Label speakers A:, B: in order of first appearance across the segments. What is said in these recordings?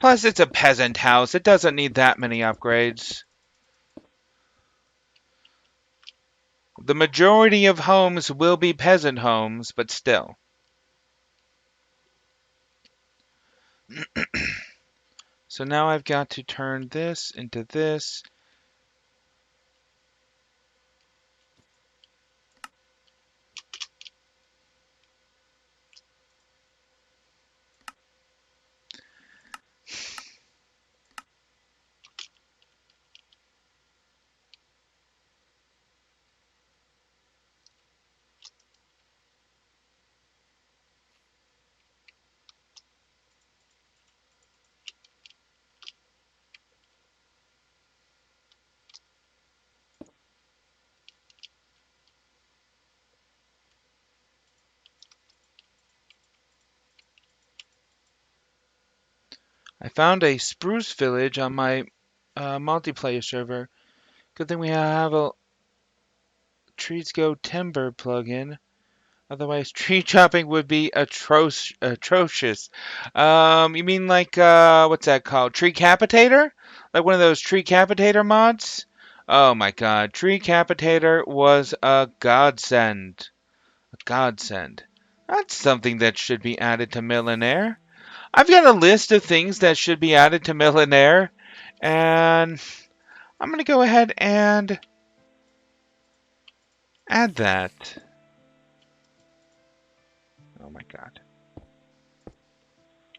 A: Plus, it's a peasant house. It doesn't need that many upgrades. The majority of homes will be peasant homes, but still. So now I've got to turn this into this. I found a spruce village on my multiplayer server. Good thing we have a trees go timber plugin. Otherwise, tree chopping would be atrocious. You mean like what's that called? Tree Capitator? Like one of those Tree Capitator mods? Oh my God, Tree Capitator was a godsend. A godsend. That's something that should be added to Millenaire. I've got a list of things that should be added to Millenaire, and I'm gonna go ahead and add that. Oh my God.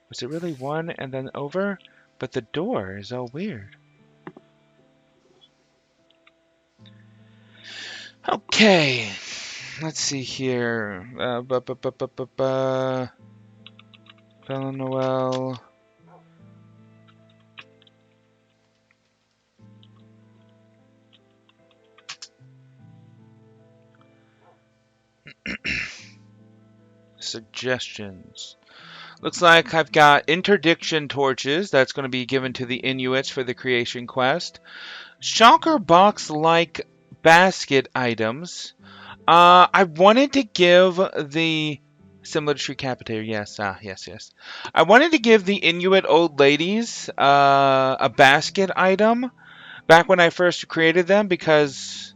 A: Was it really one and then over? But the door is all weird. Okay, let's see here. Bella Noel. Suggestions. Looks like I've got interdiction torches. That's going to be given to the Inuits for the creation quest. Shulker box like basket items. I wanted to give the similar to Decapitator, yes, yes. I wanted to give the Inuit old ladies a basket item back when I first created them because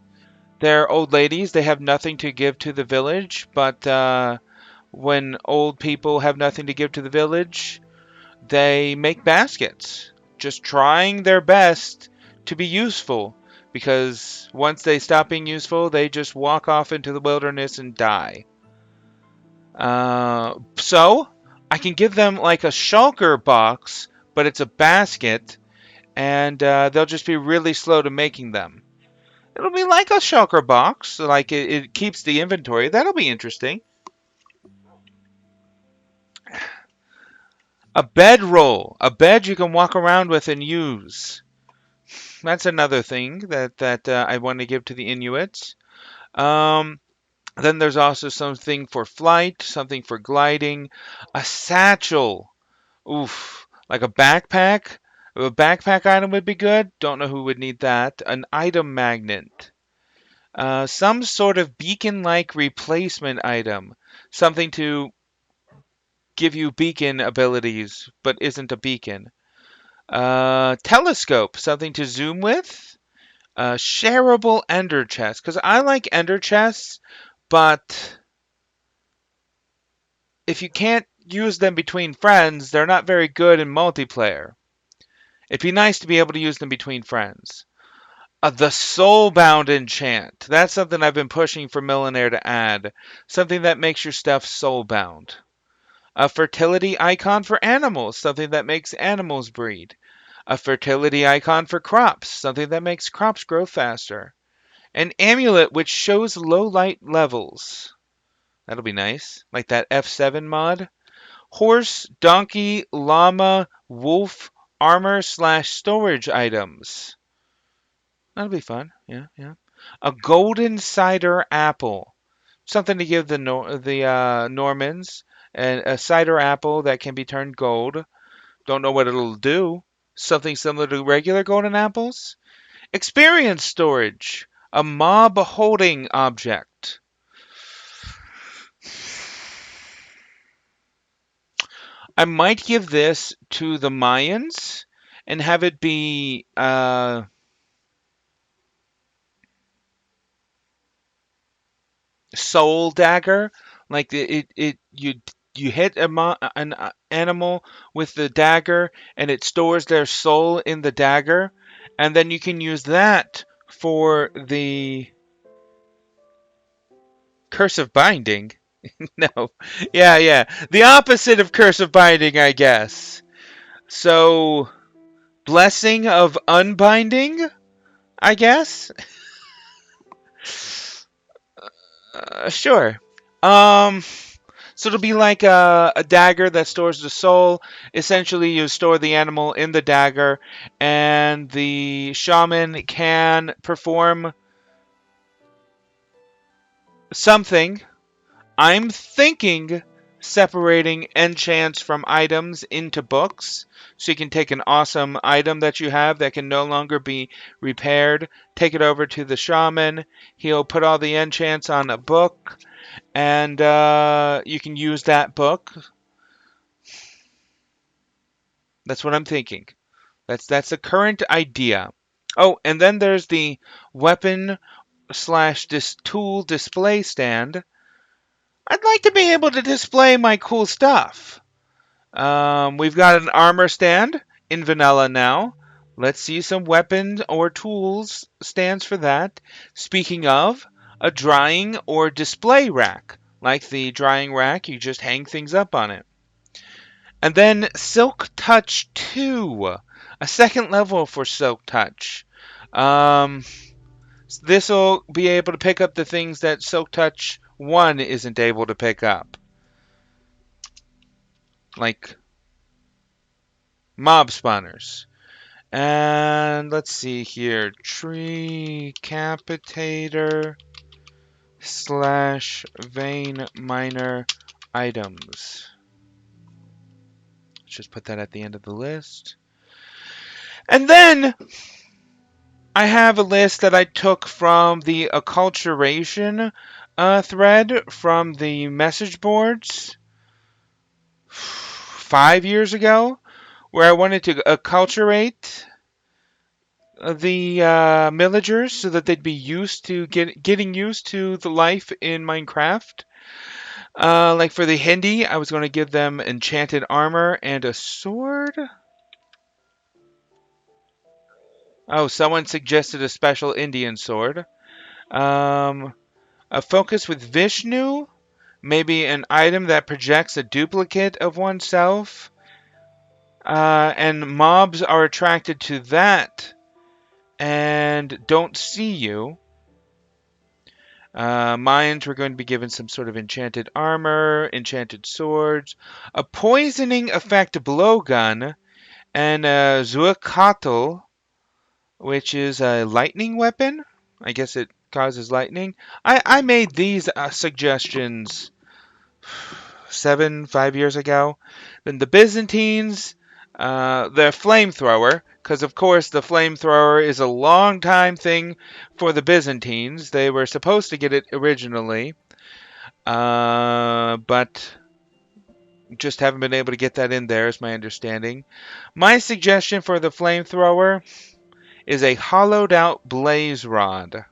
A: they're old ladies. They have nothing to give to the village, but when old people have nothing to give to the village, they make baskets, just trying their best to be useful. Because once they stop being useful, they just walk off into the wilderness and die. So I can give them like a shulker box, but it's a basket, and they'll just be really slow to making them. It'll be like a shulker box, like it keeps the inventory. That'll be interesting. A bedroll, a bed you can walk around with and use. That's another thing that I want to give to the Inuits. Um, then there's also something for flight, something for gliding, a satchel. Oof, like a backpack. A backpack item would be good. Don't know who would need that. An item magnet. Some sort of beacon-like replacement item. Something to give you beacon abilities, but isn't a beacon. Telescope. Something to zoom with. Shareable ender chest. Because I like ender chests, but if you can't use them between friends, they're not very good in multiplayer. It'd be nice to be able to use them between friends. The Soulbound enchant. That's something I've been pushing for Millenaire to add. Something that makes your stuff soulbound. A fertility icon for animals. Something that makes animals breed. A fertility icon for crops. Something that makes crops grow faster. An amulet which shows low light levels. That'll be nice. Like that F7 mod. Horse, donkey, llama, wolf, armor/storage items. That'll be fun. Yeah. A golden cider apple. Something to give the Normans. And a cider apple that can be turned gold. Don't know what it'll do. Something similar to regular golden apples. Experience storage. A mob holding object. I might give this to the Mayans and have it be soul dagger. Like you hit an animal with the dagger, and it stores their soul in the dagger, and then you can use that for the curse of binding. No, yeah, the opposite of curse of binding, I guess. So blessing of unbinding, I guess. Sure. Um, So it'll be like a dagger that stores the soul. Essentially, you store the animal in the dagger, and the shaman can perform something. I'm thinking separating enchants from items into books. So you can take an awesome item that you have that can no longer be repaired, take it over to the shaman. He'll put all the enchants on a book, and you can use that book. That's what I'm thinking. That's the current idea. Oh, and then there's the weapon slash this tool display stand. I'd like to be able to display my cool stuff. We've got an armor stand in vanilla now. Let's see some weapons or tools stands for that. Speaking of, a drying or display rack. Like the drying rack, you just hang things up on it. And then Silk Touch 2, a second level for Silk Touch. Um, this will be able to pick up the things that Silk Touch 1 isn't able to pick up, like mob spawners. And let's see here, Tree Capitator slash Vein Miner items. Let's just put that at the end of the list. And then I have a list that I took from the acculturation thread from the message boards 5 years ago, where I wanted to acculturate the villagers so that they'd be used to getting used to the life in Minecraft. Like for the Hindi, I was going to give them enchanted armor and a sword. Oh, someone suggested a special Indian sword. Um, a focus with Vishnu, maybe an item that projects a duplicate of oneself, and mobs are attracted to that and don't see you. Mayans were going to be given some sort of enchanted armor, enchanted swords, a poisoning effect blowgun, and a Zuakatl, which is a lightning weapon. I guess it causes lightning. I made these suggestions 5 years ago. Then the Byzantines, the flamethrower, because of course the flamethrower is a long time thing for the Byzantines. They were supposed to get it originally, but just haven't been able to get that in there, is my understanding. My suggestion for the flamethrower is a hollowed out blaze rod.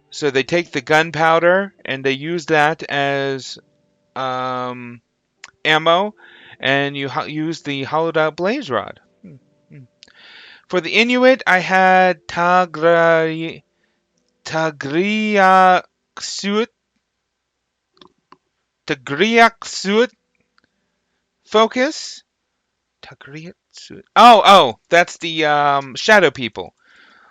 A: So they take the gunpowder and they use that as ammo, and you use the hollowed out blaze rod. For the Inuit, I had Tagriaksut Tagriaksut focus. Tagriaksut. Oh, that's the shadow people.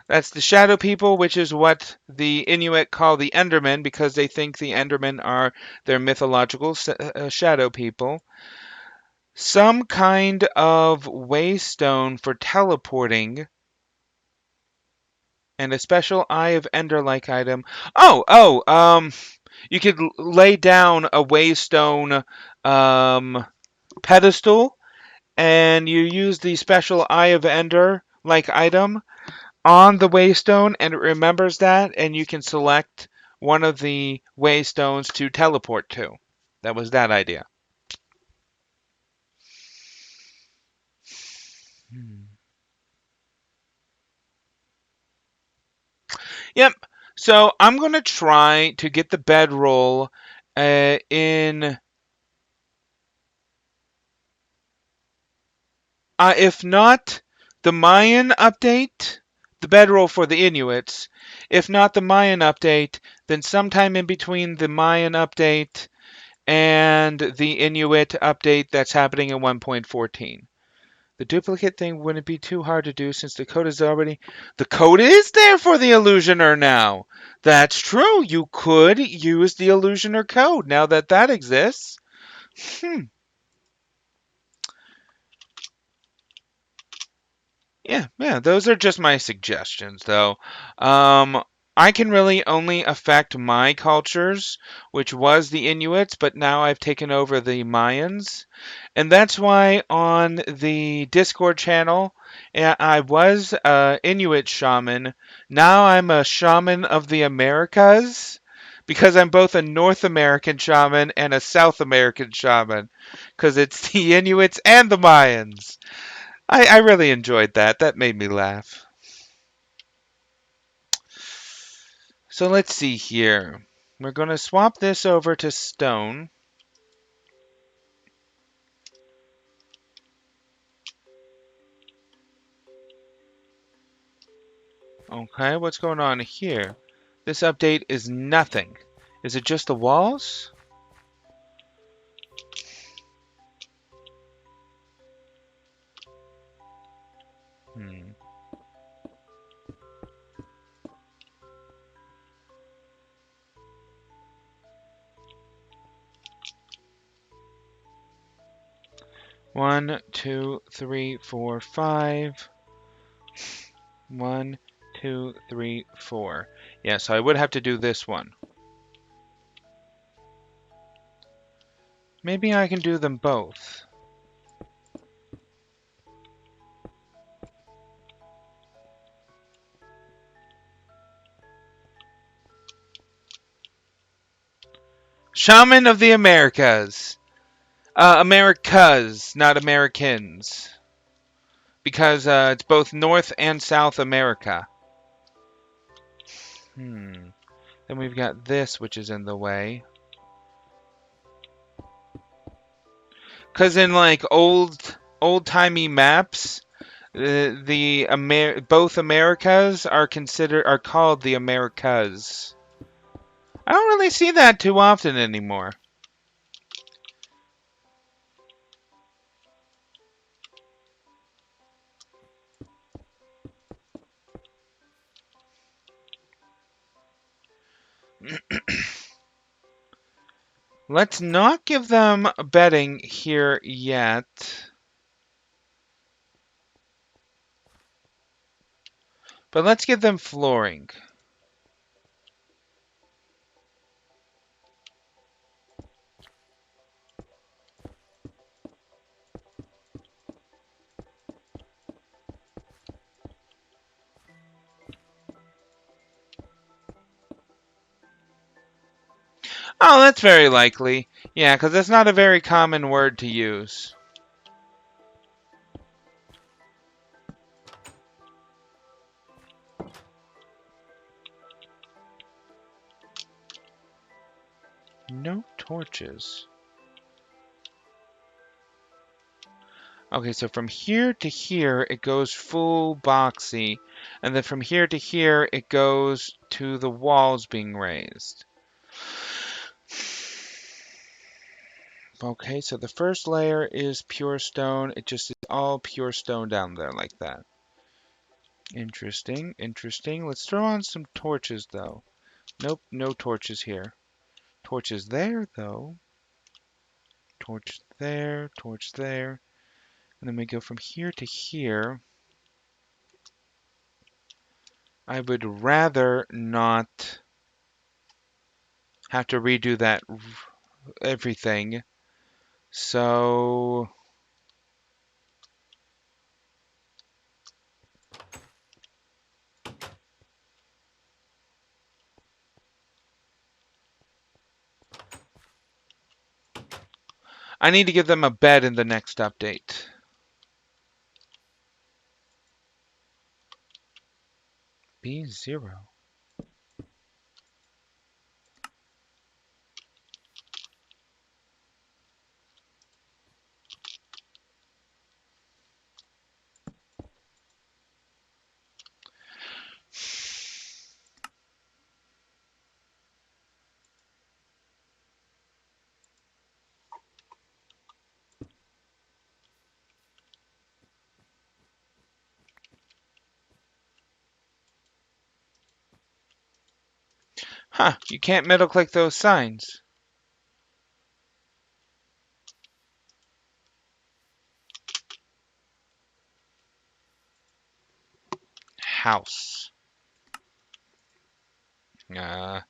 A: That's the shadow people, which is what the Inuit call the Endermen because they think the Endermen are their mythological shadow people. Some kind of waystone for teleporting, and a special Eye of Ender-like item. You could lay down a waystone pedestal, and you use the special Eye of Ender-like item on the waystone, and it remembers that, and you can select one of the waystones to teleport to. That was that idea. Yep. So I'm going to try to get the bedroll in. If not the Mayan update, the bedroll for the Inuits. If not the Mayan update, then sometime in between the Mayan update and the Inuit update that's happening in 1.14. The duplicate thing wouldn't be too hard to do since the code is already. The code is there for the Illusioner now. That's true. You could use the Illusioner code now that that exists. Hmm. Yeah, those are just my suggestions, though. Um, I can really only affect my cultures, which was the Inuits, but now I've taken over the Mayans. And that's why on the Discord channel, I was a Inuit shaman. Now I'm a shaman of the Americas because I'm both a North American shaman and a South American shaman because it's the Inuits and the Mayans. I really enjoyed that. That made me laugh. So let's see here. We're going to swap this over to stone. Okay, what's going on here? This update is nothing. Is it just the walls? Hmm. One, two, three, four, five. One, two, three, four. Yeah, so I would have to do this one. Maybe I can do them both. Shaman of the Americas. Americas, not Americans. Because it's both North and South America. Hmm. Then we've got this, which is in the way. Because in like old-timey maps, both Americas are called the Americas. I don't really see that too often anymore. Let's not give them bedding here yet. But let's give them flooring. Oh, that's very likely. Yeah, because it's not a very common word to use. No torches. Okay, so from here to here, it goes full boxy. And then from here to here, it goes to the walls being raised. Okay, so the first layer is pure stone. It just is all pure stone down there like that. Interesting, interesting. Let's throw on some torches, though. Nope, no torches here. Torches there, though. Torch there, torch there. And then we go from here to here. I would rather not have to redo that everything. So I need to give them a bed in the next update. B0. Huh, you can't middle click those signs. House. Uh,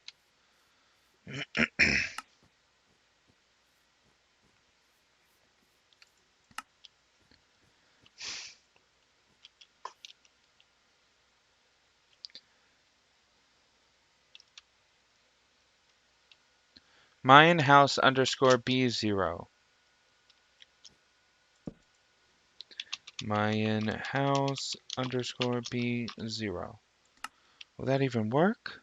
A: Mayan house underscore B0. Mayan house underscore B0. Will that even work?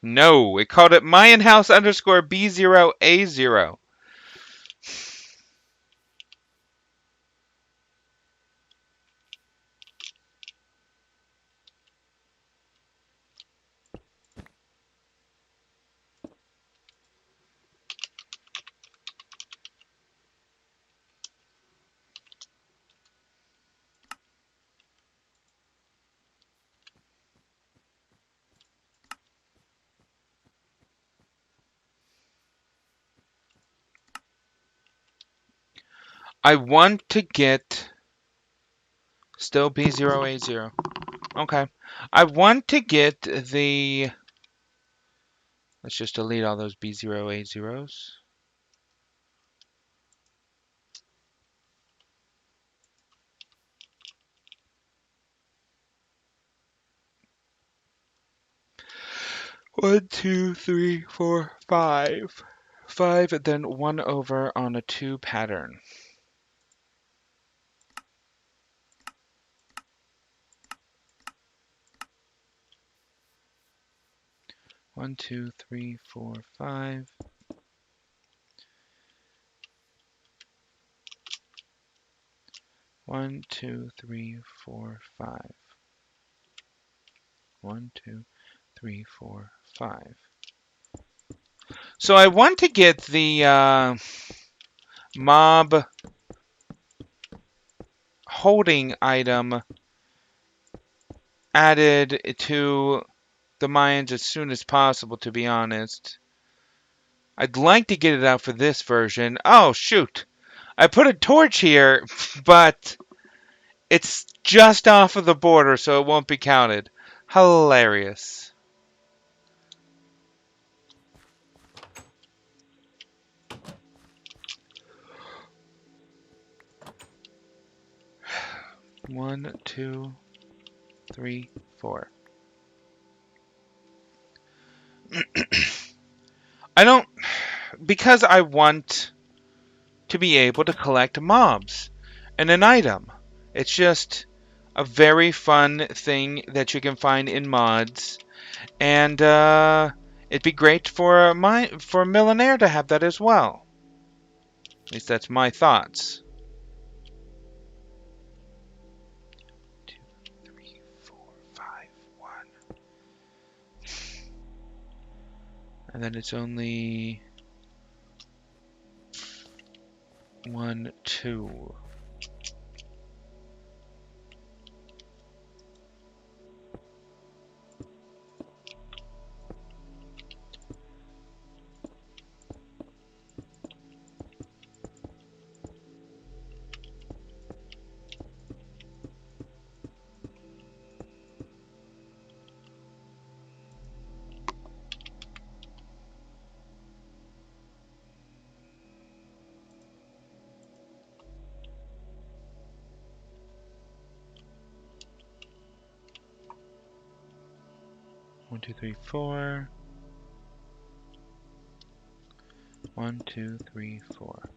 A: No, it called it Mayan house underscore B0A0. I want to get still B0A0. Okay. I want to get the. Let's just delete all those B0A0s. One, two, three, four, five. Five, and then 1 over on a 2 pattern. One, two, three, four, five. One, two, three, four, five. One, two, three, four, five. So I want to get the mob holding item added to the Mayans as soon as possible, to be honest. I'd like to get it out for this version. Oh, shoot. I put a torch here, but it's just off of the border, so it won't be counted. Hilarious. One, two, three, four. I don't... Because I want to be able to collect mobs and an item. It's just a very fun thing that you can find in mods. And it'd be great for Millenaire to have that as well. At least that's my thoughts. 2, 3, 4, 5, 1. And then it's only 1, 2. One, two, three, four. 1, 2, 3, 4.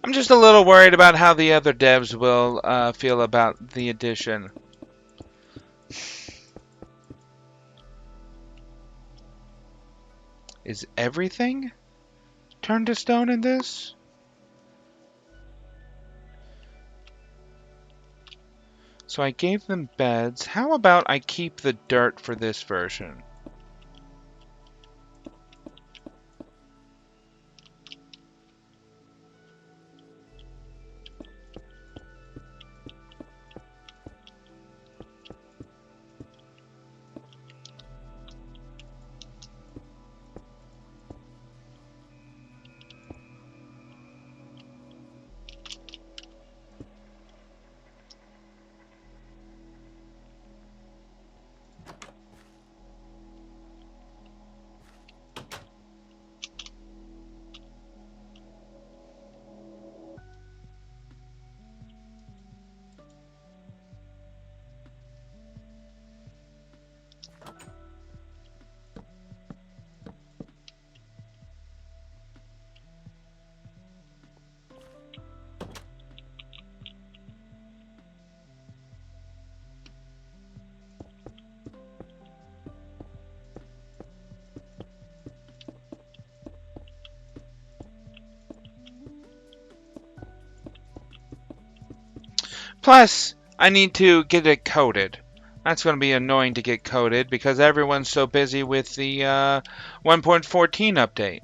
A: I'm just a little worried about how the other devs will feel about the addition. Is everything turned to stone in this? So I gave them beds. How about I keep the dirt for this version? Plus, I need to get it coded. That's going to be annoying to get coded because everyone's so busy with the 1.14 update.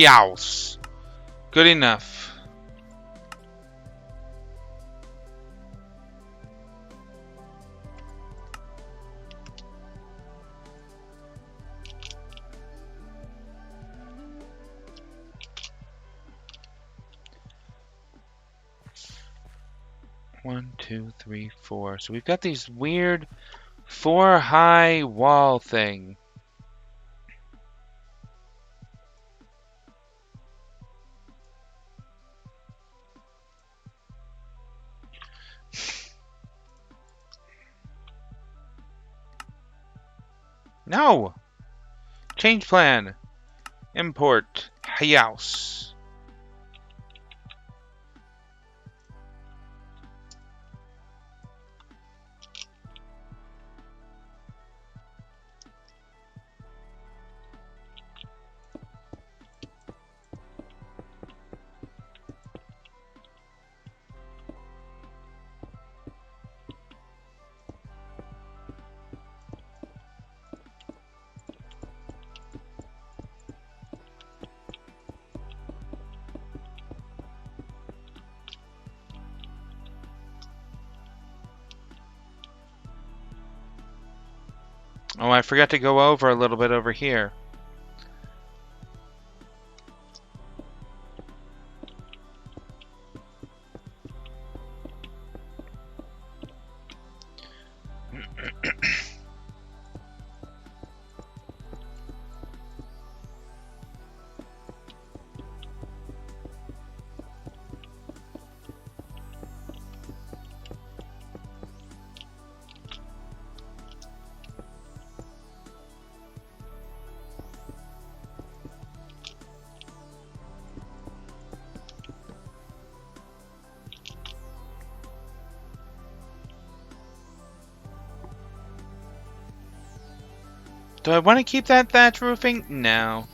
A: House. Good enough. One, two, three, four. So we've got these weird 4 high wall thing. No! Change plan. Import house. Oh, I forgot to go over a little bit over here. Do I want to keep that thatch roofing? No.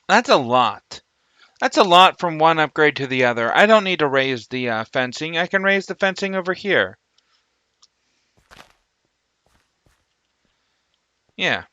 A: That's a lot. That's a lot from one upgrade to the other. I don't need to raise the fencing. I can raise the fencing over here. Yeah.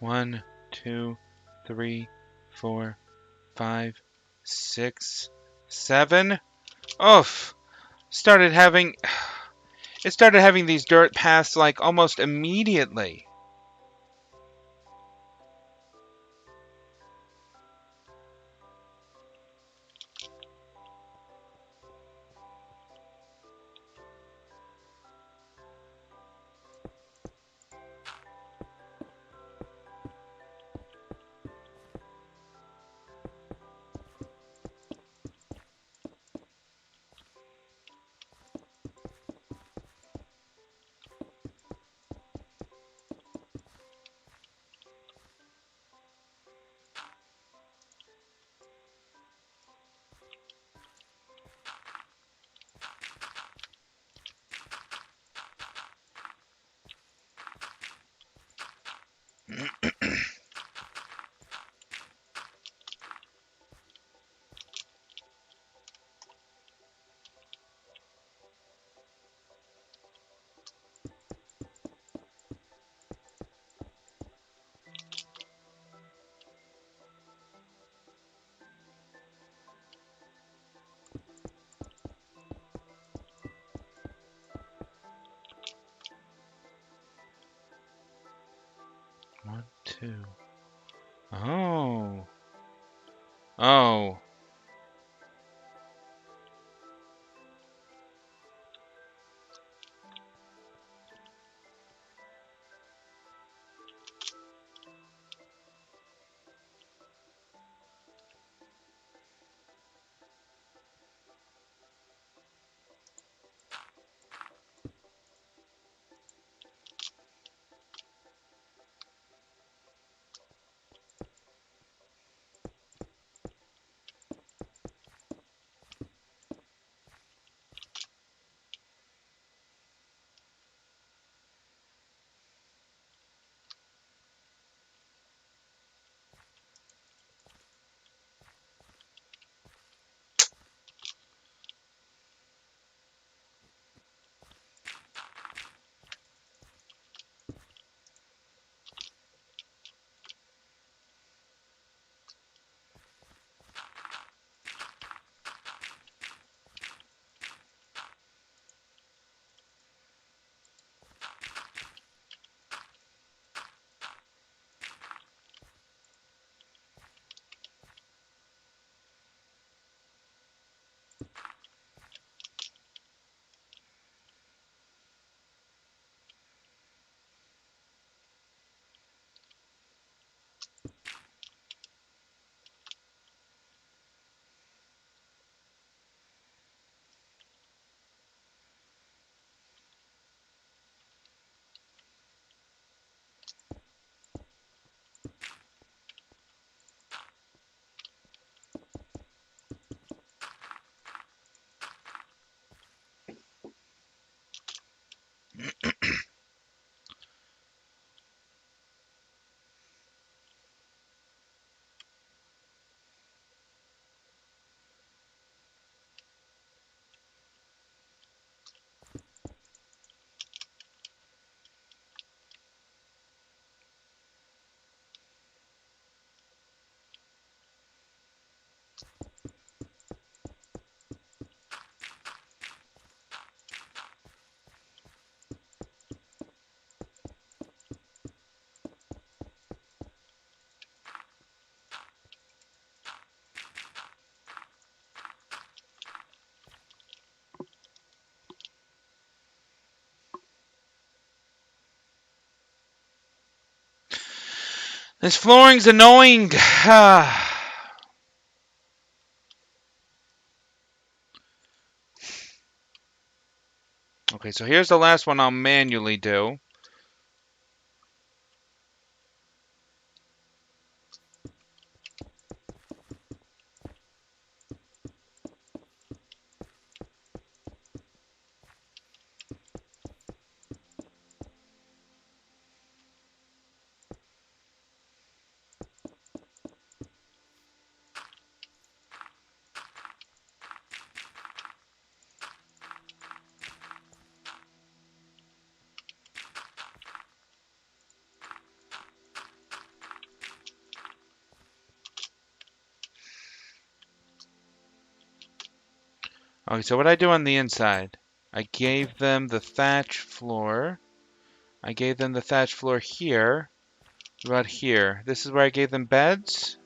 A: One, two, three, 4, 5, 6, 7. Oof. Started having it started having these dirt paths like almost immediately. One, two. Oh. Oh. This flooring's annoying. Okay, so here's the last one I'll manually do. Okay, so what I do on the inside, I gave them the thatch floor. I gave them the thatch floor here. What about here? This is where I gave them beds.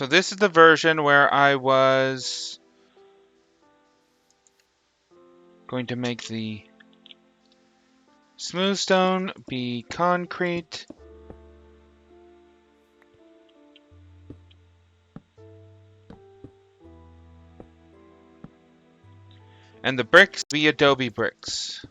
A: So this is the version where I was going to make the smooth stone be concrete and the bricks be adobe bricks.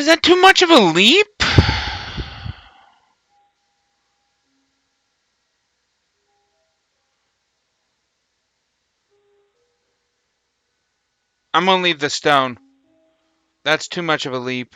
A: Is that too much of a leap? I'm gonna leave the stone. That's too much of a leap.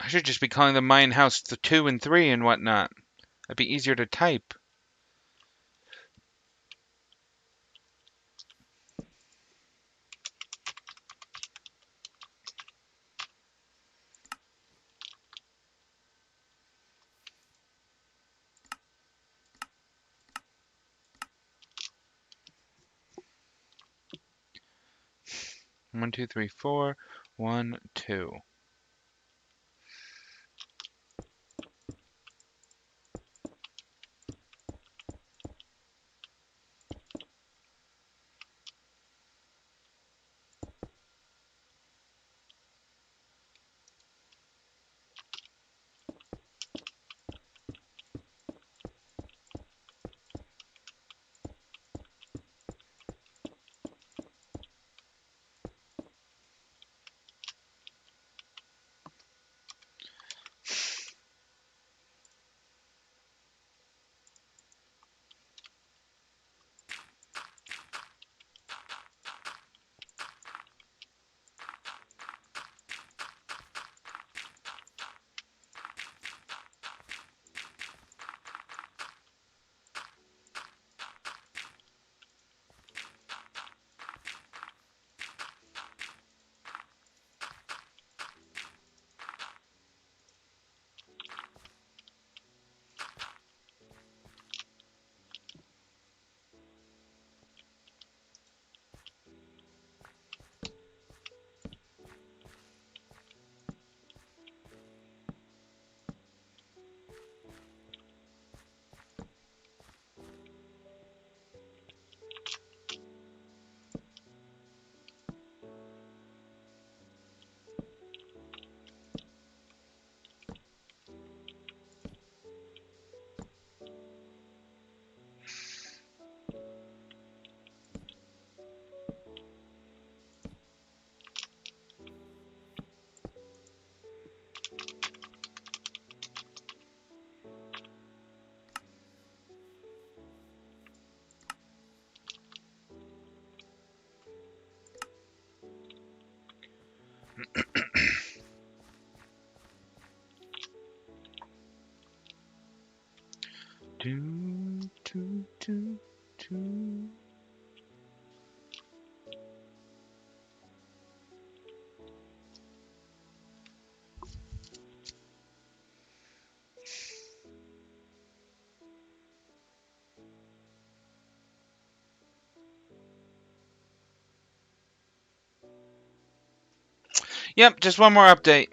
A: I should just be calling the Mayan house the 2 and 3 and whatnot. That'd be easier to type. One, two, three, four. 1, 2. Do, do, do, do. Yep, just one more update.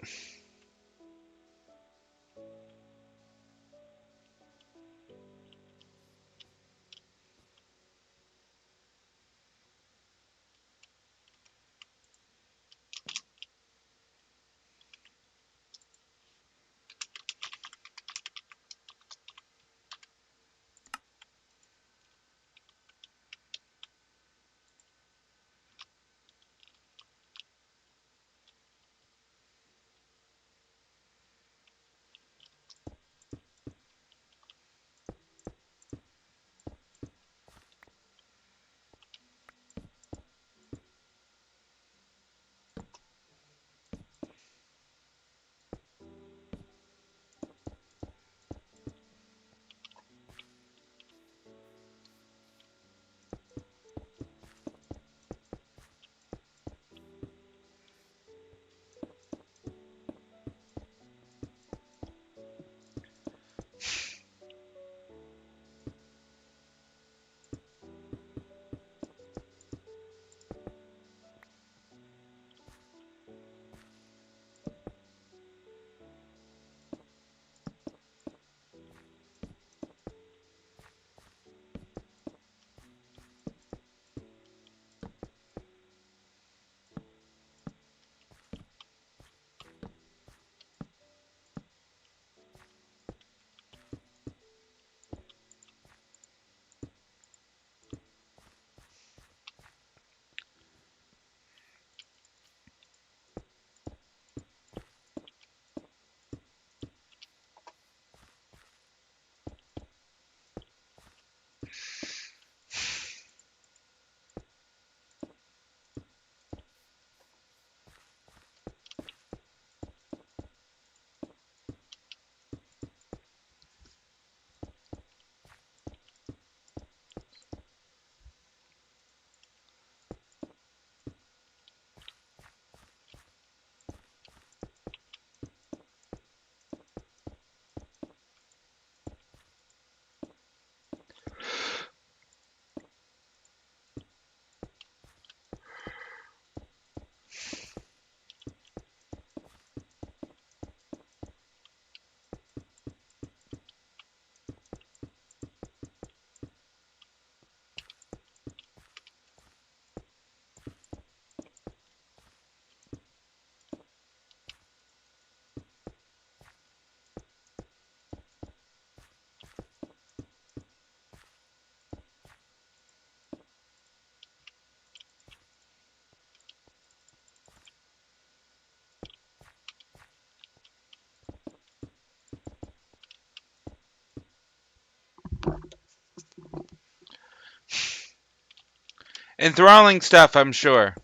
A: Enthralling stuff, I'm sure.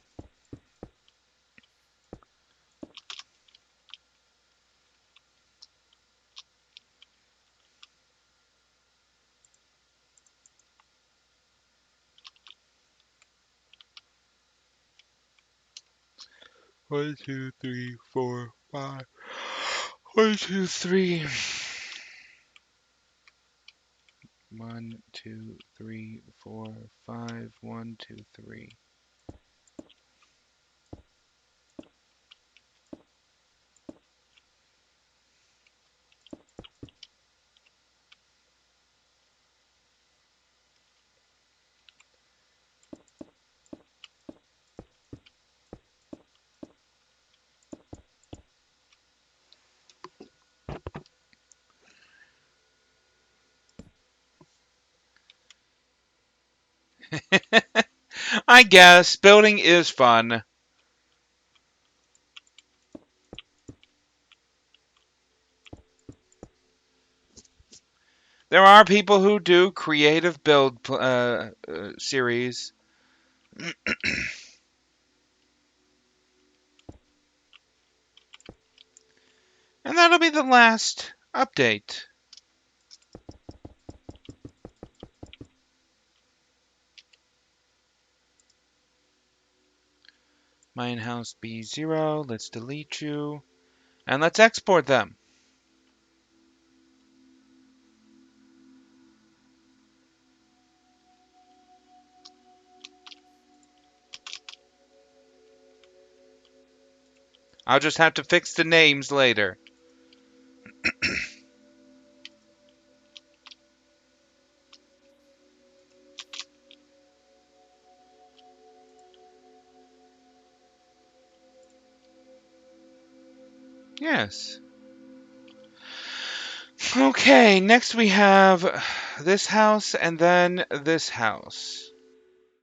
A: One, two, three, four, five. One, two, three. 1, 2, 3, 4, 5. 1, 2, 3. I guess building is fun. There are people who do creative build series. And that'll be the last update. Mayan house B0. Let's delete you. And let's export them. I'll just have to fix the names later. Yes. Okay, next we have this house and then this house.